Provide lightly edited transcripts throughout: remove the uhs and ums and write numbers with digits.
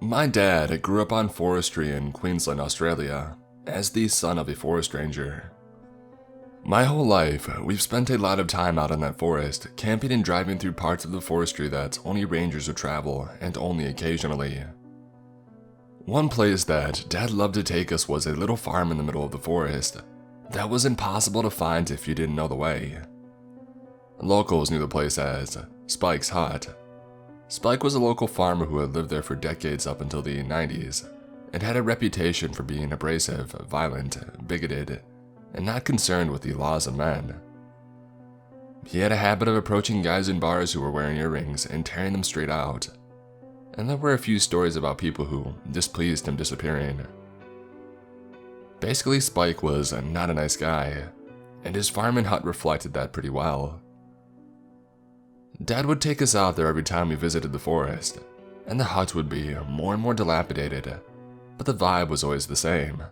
My dad grew up on forestry in Queensland, Australia, as the son of a forest ranger. My whole life, we've spent a lot of time out in that forest, camping and driving through parts of the forestry that only rangers would travel, and only occasionally. One place that Dad loved to take us was a little farm in the middle of the forest that was impossible to find if you didn't know the way. Locals knew the place as Spike's Hut. Spike was a local farmer who had lived there for decades up until the 90s, and had a reputation for being abrasive, violent, bigoted, and not concerned with the laws of men. He had a habit of approaching guys in bars who were wearing earrings and tearing them straight out, and there were a few stories about people who displeased him disappearing. Basically, Spike was not a nice guy, and his farm and hut reflected that pretty well. Dad would take us out there every time we visited the forest, and the hut would be more and more dilapidated, but the vibe was always the same.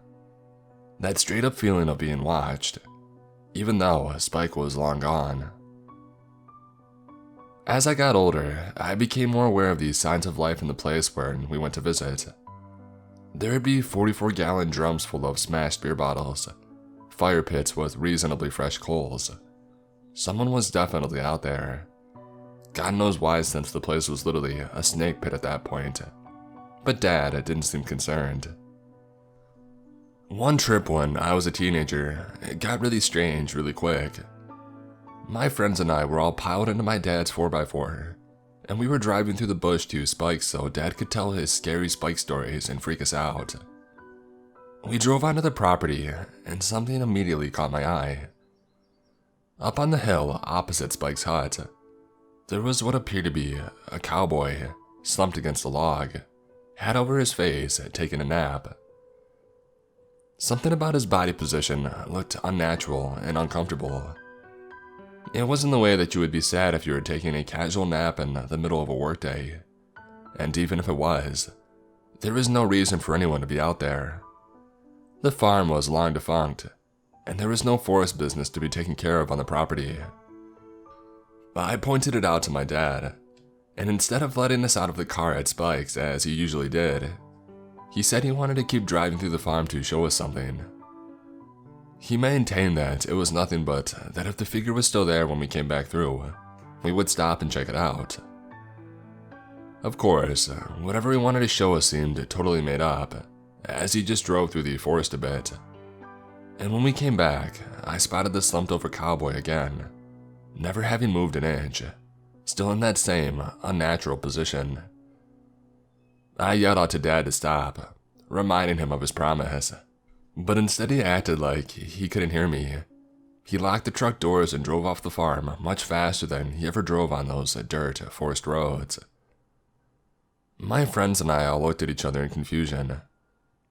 That straight up feeling of being watched, even though Spike was long gone. As I got older, I became more aware of the signs of life in the place where we went to visit. There would be 44-gallon drums full of smashed beer bottles, fire pits with reasonably fresh coals. Someone was definitely out there. God knows why, since the place was literally a snake pit at that point. But Dad didn't seem concerned. One trip when I was a teenager, it got really strange really quick. My friends and I were all piled into my dad's 4x4, and we were driving through the bush to Spike so Dad could tell his scary Spike stories and freak us out. We drove onto the property, and something immediately caught my eye. Up on the hill opposite Spike's hut, there was what appeared to be a cowboy slumped against a log, hat over his face, taking a nap. Something about his body position looked unnatural and uncomfortable. It wasn't the way that you would be sad if you were taking a casual nap in the middle of a workday. And even if it was, there was no reason for anyone to be out there. The farm was long defunct, and there was no forest business to be taken care of on the property. I pointed it out to my dad, and instead of letting us out of the car at Spike's as he usually did, he said he wanted to keep driving through the farm to show us something. He maintained that it was nothing, but that if the figure was still there when we came back through, we would stop and check it out. Of course, whatever he wanted to show us seemed totally made up, as he just drove through the forest a bit. And when we came back, I spotted the slumped over cowboy again, never having moved an inch, still in that same unnatural position. I yelled out to Dad to stop, reminding him of his promise, but instead he acted like he couldn't hear me. He locked the truck doors and drove off the farm much faster than he ever drove on those dirt forest roads. My friends and I all looked at each other in confusion,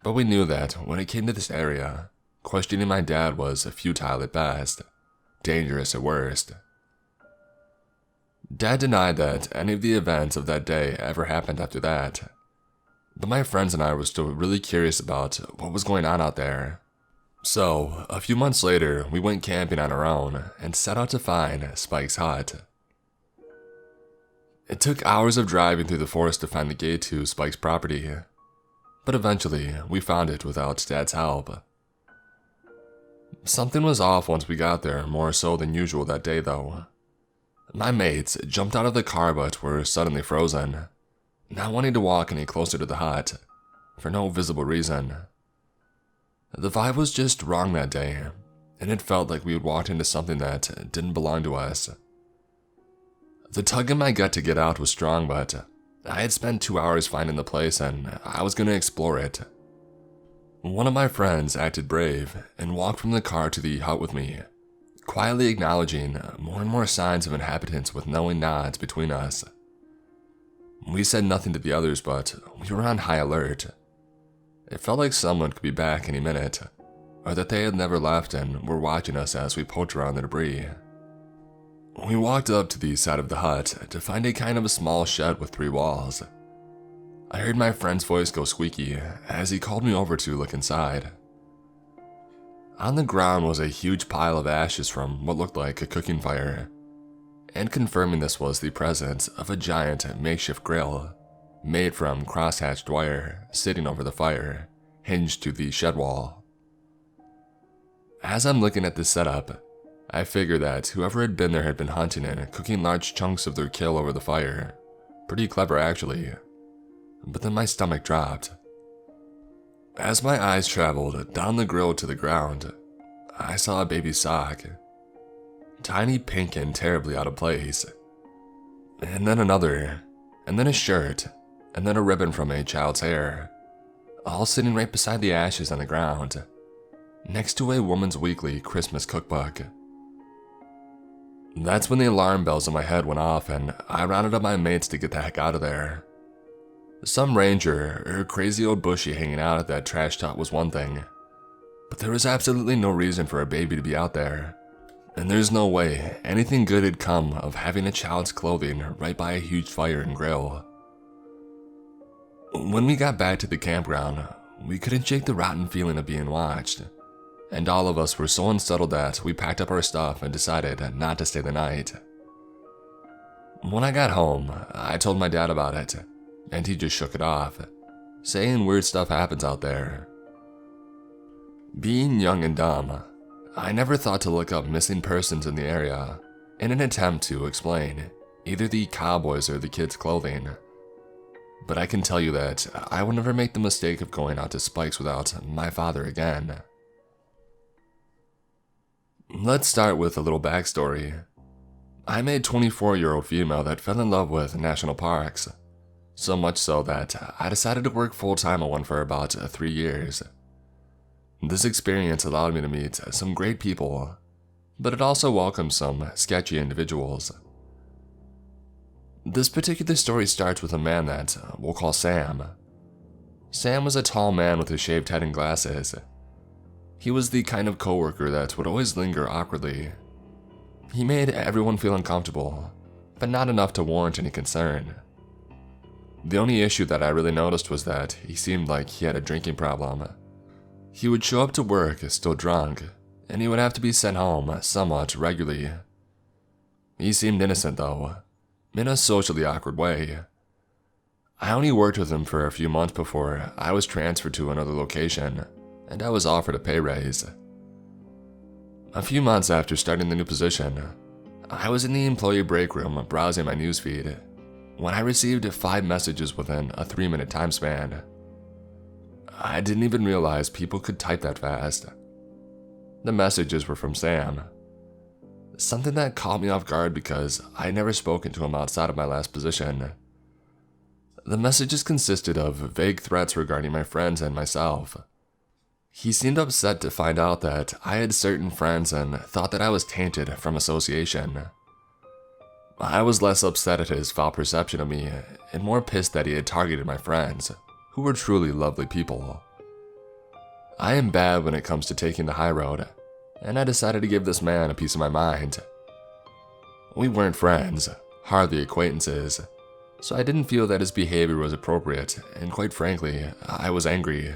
but we knew that when it came to this area, questioning my dad was futile at best, dangerous at worst. Dad denied that any of the events of that day ever happened after that, but my friends and I were still really curious about what was going on out there. So, a few months later, we went camping on our own and set out to find Spike's hut. It took hours of driving through the forest to find the gate to Spike's property, but eventually we found it without Dad's help. Something was off once we got there, more so than usual that day though. My mates jumped out of the car but were suddenly frozen, not wanting to walk any closer to the hut, for no visible reason. The vibe was just wrong that day, and it felt like we had walked into something that didn't belong to us. The tug in my gut to get out was strong, but I had spent 2 hours finding the place and I was going to explore it. One of my friends acted brave and walked from the car to the hut with me, quietly acknowledging more and more signs of inhabitants with knowing nods between us. We said nothing to the others, but we were on high alert. It felt like someone could be back any minute, or that they had never left and were watching us as we poked around the debris. We walked up to the side of the hut to find a kind of a small shed with 3 walls. I heard my friend's voice go squeaky as he called me over to look inside. On the ground was a huge pile of ashes from what looked like a cooking fire, and confirming this was the presence of a giant makeshift grill. made from crosshatched wire, sitting over the fire, hinged to the shed wall. As I'm looking at this setup, I figure that whoever had been there had been hunting and cooking large chunks of their kill over the fire. Pretty clever actually. But then my stomach dropped. As my eyes traveled down the grill to the ground, I saw a baby sock. Tiny, pink, and terribly out of place. And then another, and then a shirt, and then a ribbon from a child's hair, all sitting right beside the ashes on the ground, next to a Woman's Weekly Christmas cookbook. That's when the alarm bells in my head went off and I rounded up my mates to get the heck out of there. Some ranger or crazy old bushy hanging out at that trash top was one thing, but there was absolutely no reason for a baby to be out there, and there's no way anything good had come of having a child's clothing right by a huge fire and grill. When we got back to the campground, we couldn't shake the rotten feeling of being watched, and all of us were so unsettled that we packed up our stuff and decided not to stay the night. When I got home, I told my dad about it, and he just shook it off, saying weird stuff happens out there. Being young and dumb, I never thought to look up missing persons in the area in an attempt to explain either the cowboys or the kids' clothing. But I can tell you that I will never make the mistake of going out to Spike's without my father again. Let's start with a little backstory. I'm a 24-year-old female that fell in love with national parks, so much so that I decided to work full-time on one for about 3 years. This experience allowed me to meet some great people, but it also welcomed some sketchy individuals. This particular story starts with a man that we'll call Sam. Sam was a tall man with a shaved head and glasses. He was the kind of coworker that would always linger awkwardly. He made everyone feel uncomfortable, but not enough to warrant any concern. The only issue that I really noticed was that he seemed like he had a drinking problem. He would show up to work still drunk, and he would have to be sent home somewhat regularly. He seemed innocent though, in a socially awkward way. I only worked with him for a few months before I was transferred to another location, and I was offered a pay raise. A few months after starting the new position, I was in the employee break room browsing my newsfeed when I received 5 messages within a 3-minute time span. I didn't even realize people could type that fast. The messages were from Sam, something that caught me off guard because I had never spoken to him outside of my last position. The messages consisted of vague threats regarding my friends and myself. He seemed upset to find out that I had certain friends and thought that I was tainted from association. I was less upset at his foul perception of me and more pissed that he had targeted my friends, who were truly lovely people. I am bad when it comes to taking the high road, and I decided to give this man a piece of my mind. We weren't friends, hardly acquaintances, so I didn't feel that his behavior was appropriate, and quite frankly, I was angry.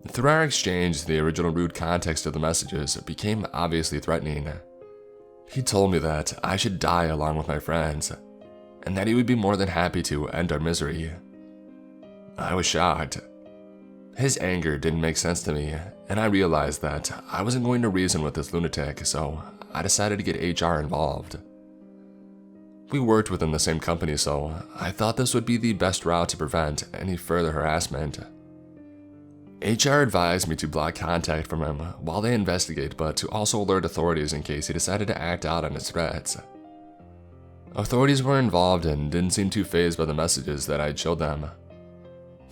Through our exchange, the original rude context of the messages became obviously threatening. He told me that I should die along with my friends, and that he would be more than happy to end our misery. I was shocked. His anger didn't make sense to me, and I realized that I wasn't going to reason with this lunatic, so I decided to get HR involved. We worked within the same company, so I thought this would be the best route to prevent any further harassment. HR advised me to block contact from him while they investigate, but to also alert authorities in case he decided to act out on his threats. Authorities were involved and didn't seem too fazed by the messages that I'd showed them.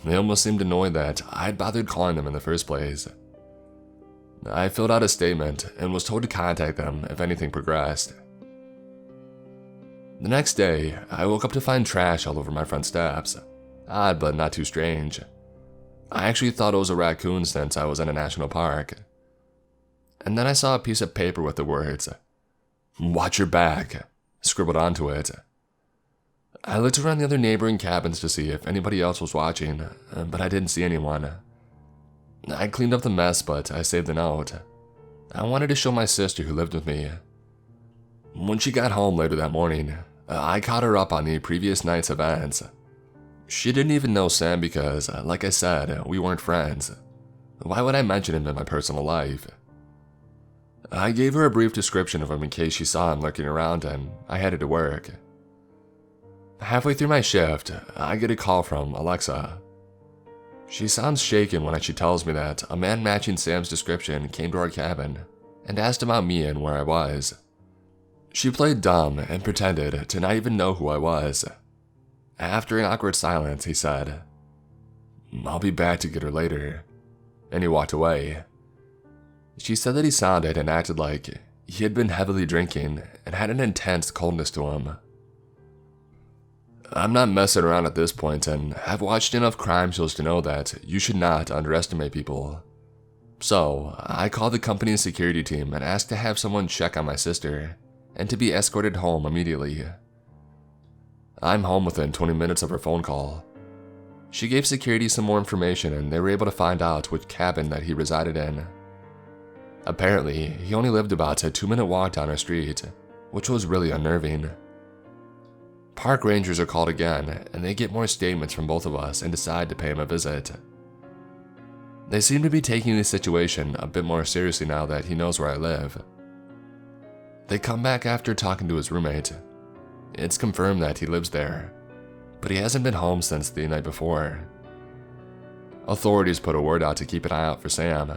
They almost seemed annoyed that I'd bothered calling them in the first place. I filled out a statement and was told to contact them if anything progressed. The next day, I woke up to find trash all over my front steps. Odd, but not too strange. I actually thought it was a raccoon since I was in a national park. And then I saw a piece of paper with the words, "Watch your back," scribbled onto it. I looked around the other neighboring cabins to see if anybody else was watching, but I didn't see anyone. I cleaned up the mess, but I saved the note. I wanted to show my sister who lived with me. When she got home later that morning, I caught her up on the previous night's events. She didn't even know Sam because, like I said, we weren't friends. Why would I mention him in my personal life? I gave her a brief description of him in case she saw him lurking around, and I headed to work. Halfway through my shift, I get a call from Alexa. She sounds shaken when she tells me that a man matching Sam's description came to our cabin and asked about me and where I was. She played dumb and pretended to not even know who I was. After an awkward silence, he said, "I'll be back to get her later," and he walked away. She said that he sounded and acted like he had been heavily drinking and had an intense coldness to him. I'm not messing around at this point and have watched enough crime shows to know that you should not underestimate people. So, I called the company's security team and asked to have someone check on my sister and to be escorted home immediately. I'm home within 20 minutes of her phone call. She gave security some more information and they were able to find out which cabin that he resided in. Apparently, he only lived about a 2-minute walk down our street, which was really unnerving. Park rangers are called again, and they get more statements from both of us and decide to pay him a visit. They seem to be taking the situation a bit more seriously now that he knows where I live. They come back after talking to his roommate. It's confirmed that he lives there, but he hasn't been home since the night before. Authorities put a word out to keep an eye out for Sam.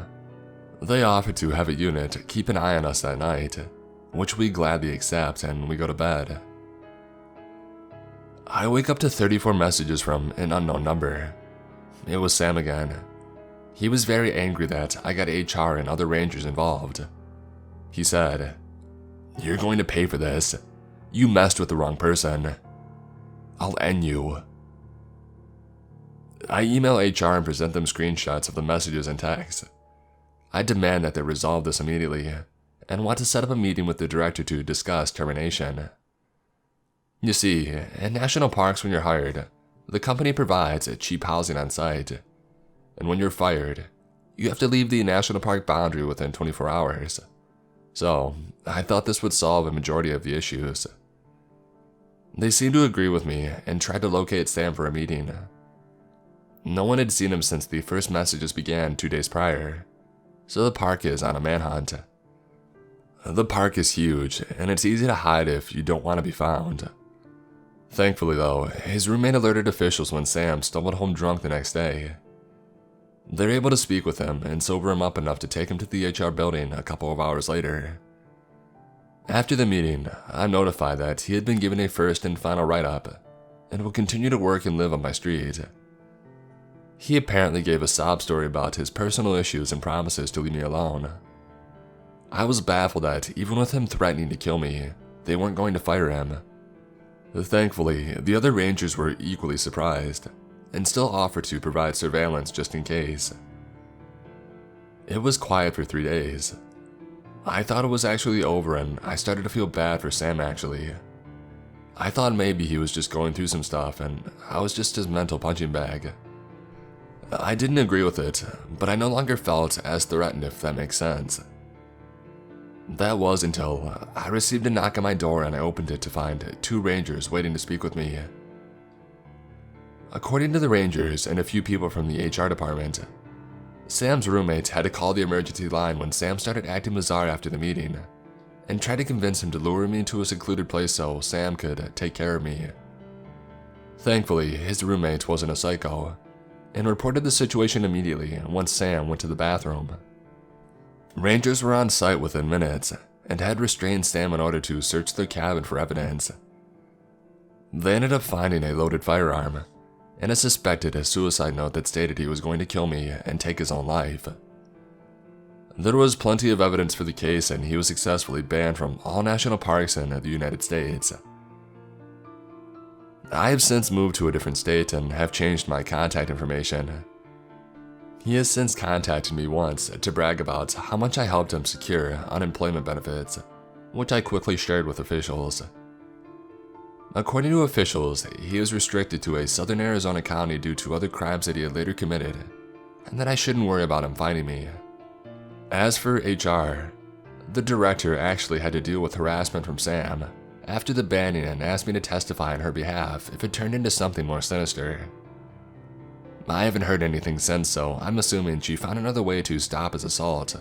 They offer to have a unit keep an eye on us that night, which we gladly accept, and we go to bed. I wake up to 34 messages from an unknown number. It was Sam again. He was very angry that I got HR and other rangers involved. He said, "You're going to pay for this. You messed with the wrong person. I'll end you." I email HR and present them screenshots of the messages and texts. I demand that they resolve this immediately and want to set up a meeting with the director to discuss termination. You see, in national parks when you're hired, the company provides cheap housing on site, and when you're fired, you have to leave the national park boundary within 24 hours. So, I thought this would solve a majority of the issues. They seemed to agree with me and tried to locate Sam for a meeting. No one had seen him since the first messages began 2 days prior, so the park is on a manhunt. The park is huge, and it's easy to hide if you don't want to be found. Thankfully though, his roommate alerted officials when Sam stumbled home drunk the next day. They're able to speak with him and sober him up enough to take him to the HR building a couple of hours later. After the meeting, I'm notified that he had been given a first and final write-up and will continue to work and live on my street. He apparently gave a sob story about his personal issues and promises to leave me alone. I was baffled that even with him threatening to kill me, they weren't going to fire him. Thankfully, the other rangers were equally surprised and still offered to provide surveillance just in case. It was quiet for 3 days. I thought it was actually over and I started to feel bad for Sam actually. I thought maybe he was just going through some stuff and I was just his mental punching bag. I didn't agree with it, but I no longer felt as threatened, if that makes sense. That was until I received a knock on my door and I opened it to find 2 rangers waiting to speak with me. According to the rangers and a few people from the HR department, Sam's roommate had to call the emergency line when Sam started acting bizarre after the meeting and tried to convince him to lure me into a secluded place so Sam could take care of me. Thankfully, his roommate wasn't a psycho and reported the situation immediately once Sam went to the bathroom. Rangers were on site within minutes and had restrained Sam in order to search their cabin for evidence. They ended up finding a loaded firearm and a suspected suicide note that stated he was going to kill me and take his own life. There was plenty of evidence for the case and he was successfully banned from all national parks in the United States. I have since moved to a different state and have changed my contact information. He has since contacted me once to brag about how much I helped him secure unemployment benefits, which I quickly shared with officials. According to officials, he was restricted to a southern Arizona county due to other crimes that he had later committed, and that I shouldn't worry about him finding me. As for HR, the director actually had to deal with harassment from Sam after the banning and asked me to testify on her behalf if it turned into something more sinister. I haven't heard anything since, so I'm assuming she found another way to stop his assault.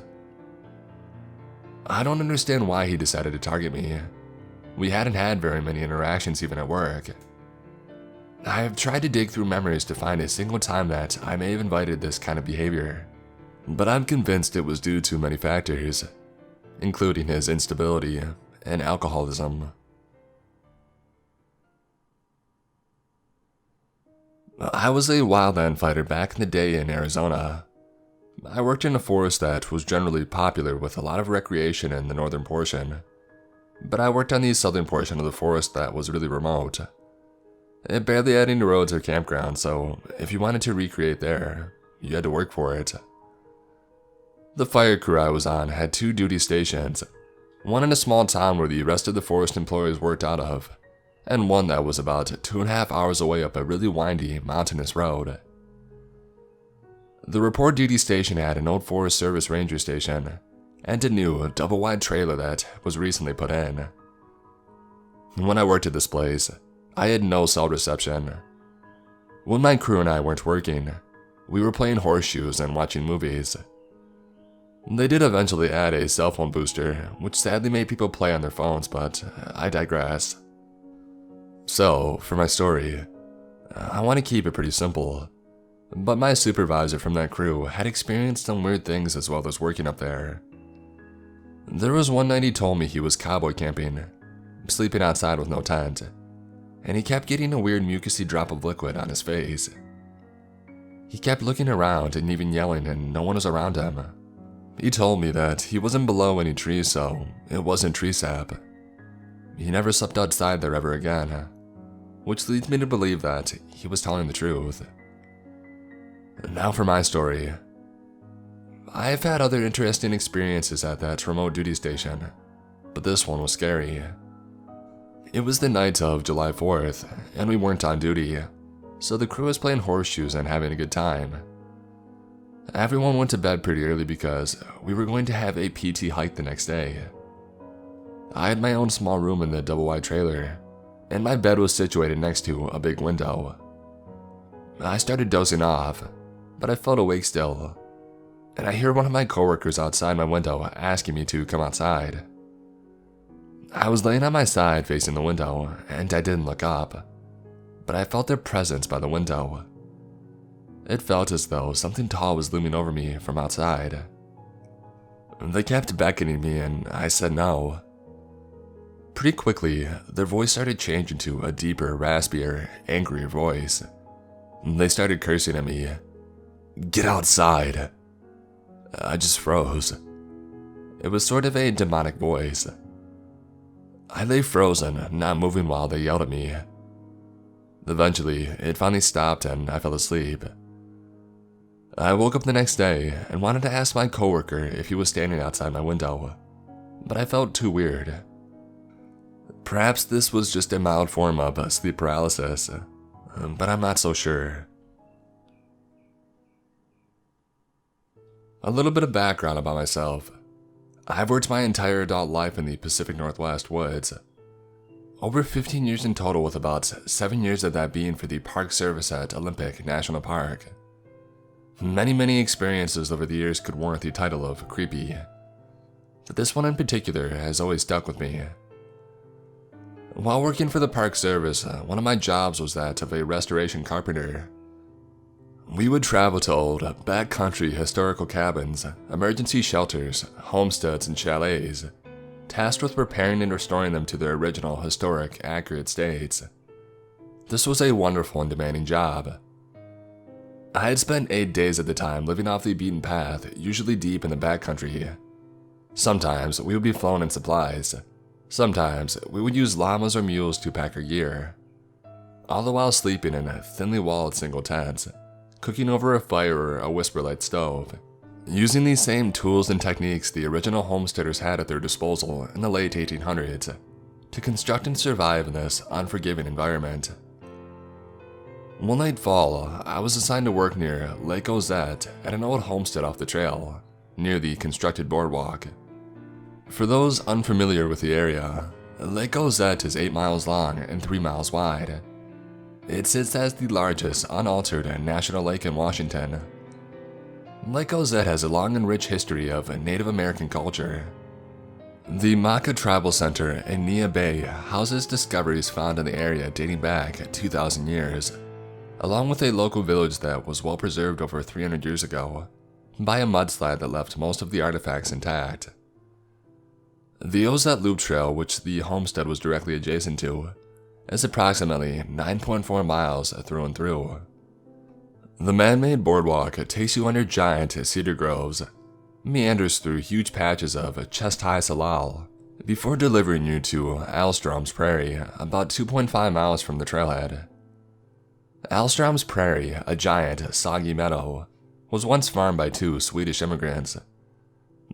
I don't understand why he decided to target me. We hadn't had very many interactions even at work. I have tried to dig through memories to find a single time that I may have invited this kind of behavior, but I'm convinced it was due to many factors, including his instability and alcoholism. I was a wildland fighter back in the day in Arizona. I worked in a forest that was generally popular with a lot of recreation in the northern portion, but I worked on the southern portion of the forest that was really remote. It barely had any roads or campgrounds, so if you wanted to recreate there, you had to work for it. The fire crew I was on had 2 duty stations, one in a small town where the rest of the forest employees worked out of, and one that was about 2.5 hours away up a really windy, mountainous road. The report duty station had an old Forest Service ranger station, and a new, double-wide trailer that was recently put in. When I worked at this place, I had no cell reception. When my crew and I weren't working, we were playing horseshoes and watching movies. They did eventually add a cell phone booster, which sadly made people play on their phones, but I digress. So, for my story, I want to keep it pretty simple, but my supervisor from that crew had experienced some weird things as well as working up there. There was one night he told me he was cowboy camping, sleeping outside with no tent, and he kept getting a weird mucusy drop of liquid on his face. He kept looking around and even yelling, and no one was around him. He told me that he wasn't below any trees, so it wasn't tree sap. He never slept outside there ever again, which leads me to believe that he was telling the truth. Now for my story. I've had other interesting experiences at that remote duty station, but this one was scary. It was the night of July 4th, and we weren't on duty, so the crew was playing horseshoes and having a good time. Everyone went to bed pretty early because we were going to have a PT hike the next day. I had my own small room in the double-wide trailer, and my bed was situated next to a big window. I started dozing off, but I felt awake still, and I hear one of my coworkers outside my window asking me to come outside. I was laying on my side facing the window, and I didn't look up, but I felt their presence by the window. It felt as though something tall was looming over me from outside. They kept beckoning me, and I said no. Pretty quickly, their voice started changing to a deeper, raspier, angrier voice. They started cursing at me. "Get outside!" I just froze. It was sort of a demonic voice. I lay frozen, not moving while they yelled at me. Eventually, it finally stopped and I fell asleep. I woke up the next day and wanted to ask my coworker if he was standing outside my window, but I felt too weird. Perhaps this was just a mild form of sleep paralysis, but I'm not so sure. A little bit of background about myself. I've worked my entire adult life in the Pacific Northwest woods. Over 15 years in total, with about 7 years of that being for the Park Service at Olympic National Park. Many experiences over the years could warrant the title of creepy, but this one in particular has always stuck with me. While working for the Park Service, one of my jobs was that of a restoration carpenter. We would travel to old, backcountry historical cabins, emergency shelters, homesteads, and chalets, tasked with repairing and restoring them to their original, historic, accurate states. This was a wonderful and demanding job. I had spent 8 days at the time living off the beaten path, usually deep in the backcountry. Sometimes we would be flown in supplies. Sometimes we would use llamas or mules to pack our gear, all the while sleeping in thinly walled single tents, cooking over a fire or a whisper-light stove, using these same tools and techniques the original homesteaders had at their disposal in the late 1800s to construct and survive in this unforgiving environment. One late fall, I was assigned to work near Lake Ozette at an old homestead off the trail, near the constructed boardwalk. For those unfamiliar with the area, Lake Ozette is 8 miles long and 3 miles wide. It sits as the largest unaltered national lake in Washington. Lake Ozette has a long and rich history of Native American culture. The Maka Tribal Center in Nia Bay houses discoveries found in the area dating back 2,000 years, along with a local village that was well preserved over 300 years ago by a mudslide that left most of the artifacts intact. The Ozette Loop Trail, which the homestead was directly adjacent to, is approximately 9.4 miles through and through. The man-made boardwalk takes you under giant cedar groves, meanders through huge patches of chest-high salal, before delivering you to Alstrom's Prairie, about 2.5 miles from the trailhead. Alstrom's Prairie, a giant, soggy meadow, was once farmed by 2 Swedish immigrants.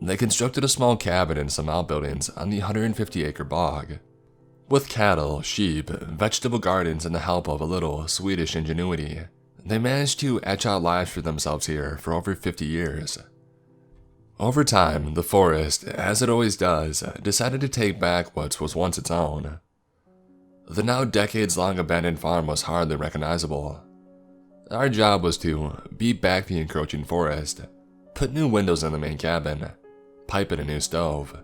They constructed a small cabin and some outbuildings on the 150-acre bog. With cattle, sheep, vegetable gardens, and the help of a little Swedish ingenuity, they managed to etch out lives for themselves here for over 50 years. Over time, the forest, as it always does, decided to take back what was once its own. The now decades-long abandoned farm was hardly recognizable. Our job was to beat back the encroaching forest, put new windows in the main cabin, pipe in a new stove,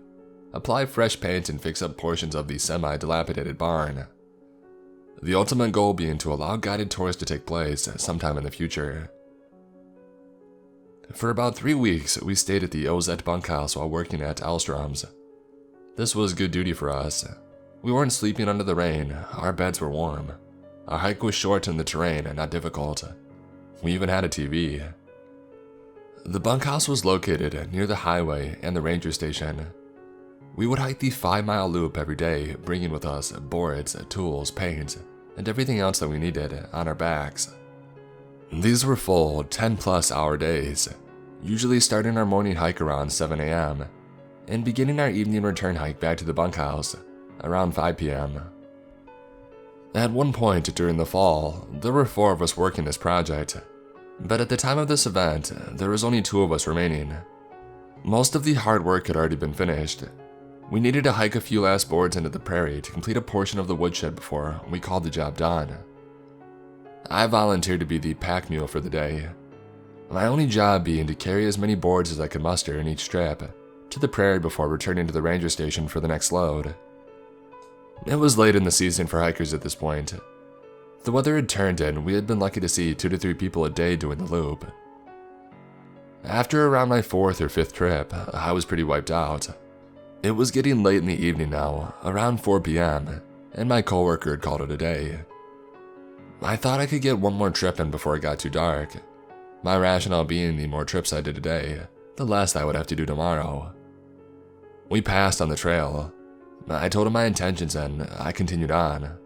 apply fresh paint, and fix up portions of the semi-dilapidated barn. The ultimate goal being to allow guided tours to take place sometime in the future. For about 3 weeks, we stayed at the Ozette bunkhouse while working at Alstrom's. This was good duty for us. We weren't sleeping under the rain, our beds were warm. Our hike was short and the terrain not difficult. We even had a TV. The bunkhouse was located near the highway and the ranger station. We would hike the 5-mile loop every day, bringing with us boards, tools, paint, and everything else that we needed on our backs. These were full 10-plus hour days, usually starting our morning hike around 7 a.m. and beginning our evening return hike back to the bunkhouse around 5 p.m. At one point during the fall, there were 4 of us working this project, but at the time of this event, there was only 2 of us remaining. Most of the hard work had already been finished. We needed to hike a few last boards into the prairie to complete a portion of the woodshed before we called the job done. I volunteered to be the pack mule for the day, my only job being to carry as many boards as I could muster in each trip to the prairie before returning to the ranger station for the next load. It was late in the season for hikers at this point. The weather had turned and we had been lucky to see 2 to 3 people a day doing the loop. After around my 4th or 5th trip, I was pretty wiped out. It was getting late in the evening now, around 4 p.m., and my coworker had called it a day. I thought I could get one more trip in before it got too dark. My rationale being the more trips I did today, the less I would have to do tomorrow. We passed on the trail. I told him my intentions and I continued on.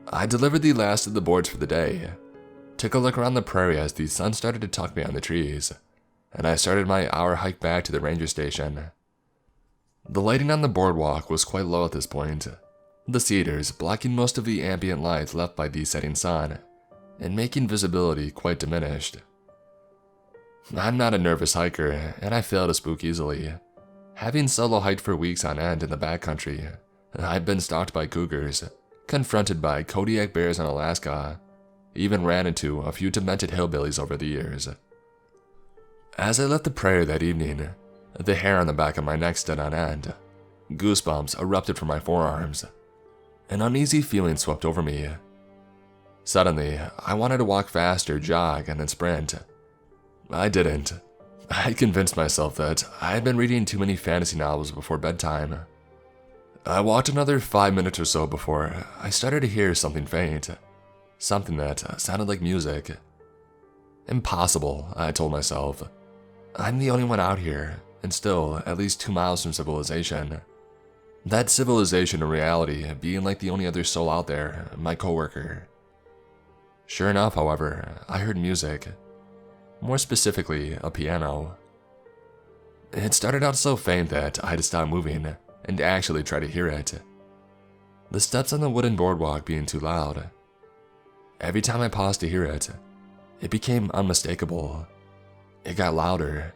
I delivered the last of the boards for the day, took a look around the prairie as the sun started to tuck behind the trees, and I started my hour hike back to the ranger station. The lighting on the boardwalk was quite low at this point, the cedars blocking most of the ambient light left by the setting sun and making visibility quite diminished. I'm not a nervous hiker, and I fail to spook easily. Having solo hiked for weeks on end in the backcountry, I've been stalked by cougars, confronted by Kodiak bears in Alaska, even ran into a few demented hillbillies over the years. As I left the prairie that evening, the hair on the back of my neck stood on end. Goosebumps erupted from my forearms. An uneasy feeling swept over me. Suddenly, I wanted to walk faster, jog, and then sprint. I didn't. I had convinced myself that I had been reading too many fantasy novels before bedtime. I walked another 5 minutes or so before I started to hear something faint. Something that sounded like music. Impossible, I told myself. I'm the only one out here, and still at least 2 miles from civilization. That civilization in reality being like the only other soul out there, my coworker. Sure enough, however, I heard music. More specifically, a piano. It started out so faint that I had to stop moving and actually try to hear it. The steps on the wooden boardwalk being too loud. Every time I paused to hear it, it became unmistakable. It got louder.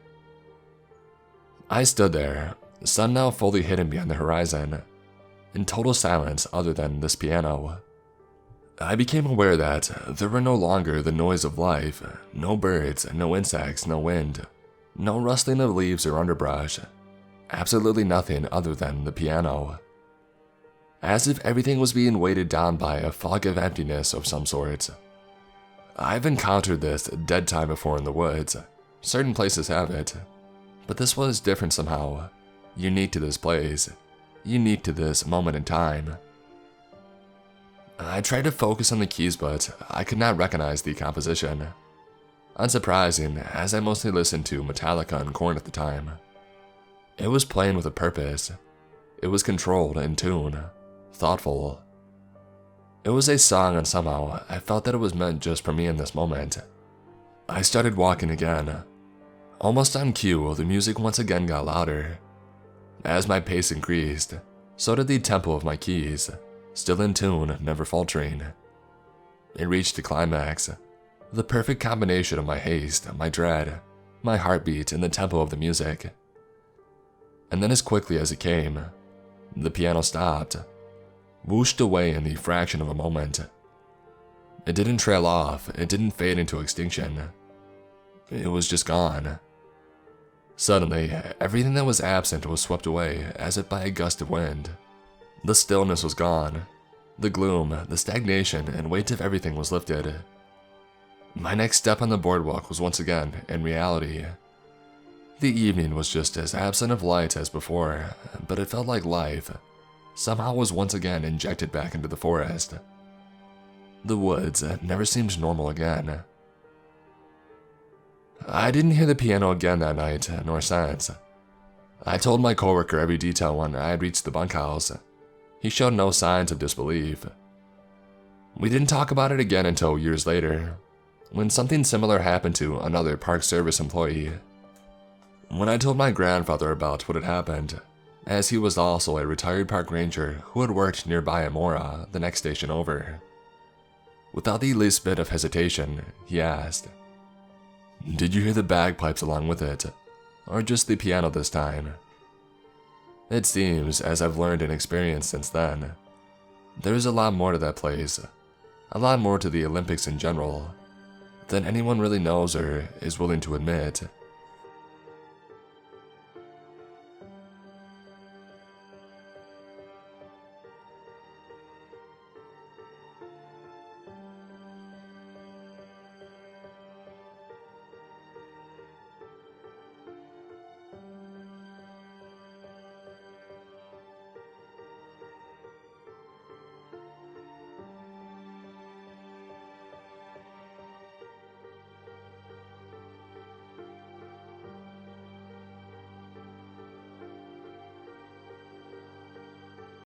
I stood there, the sun now fully hidden behind the horizon, in total silence other than this piano. I became aware that there were no longer the noise of life, no birds, no insects, no wind, no rustling of leaves or underbrush, absolutely nothing other than the piano. As if everything was being weighted down by a fog of emptiness of some sort. I've encountered this dead time before in the woods. Certain places have it, but this was different somehow, unique to this place, unique to this moment in time. I tried to focus on the keys, but I could not recognize the composition. Unsurprising, as I mostly listened to Metallica and Korn at the time. It was playing with a purpose. It was controlled, in tune, thoughtful. It was a song, and somehow I felt that it was meant just for me in this moment. I started walking again. Almost on cue, the music once again got louder. As my pace increased, so did the tempo of my keys, still in tune, never faltering. It reached a climax, the perfect combination of my haste, my dread, my heartbeat, and the tempo of the music. And then as quickly as it came, the piano stopped, whooshed away in the fraction of a moment. It didn't trail off, it didn't fade into extinction. It was just gone. Suddenly, everything that was absent was swept away as if by a gust of wind. The stillness was gone. The gloom, the stagnation, and weight of everything was lifted. My next step on the boardwalk was once again in reality. The evening was just as absent of light as before, but it felt like life somehow was once again injected back into the forest. The woods never seemed normal again. I didn't hear the piano again that night, nor since. I told my coworker every detail when I had reached the bunkhouse. He showed no signs of disbelief. We didn't talk about it again until years later, when something similar happened to another Park Service employee. When I told my grandfather about what had happened, as he was also a retired park ranger who had worked nearby at Mora, the next station over. Without the least bit of hesitation, he asked, "Did you hear the bagpipes along with it, or just the piano this time?" It seems, as I've learned and experienced since then, there's a lot more to that place, a lot more to the Olympics in general, than anyone really knows or is willing to admit.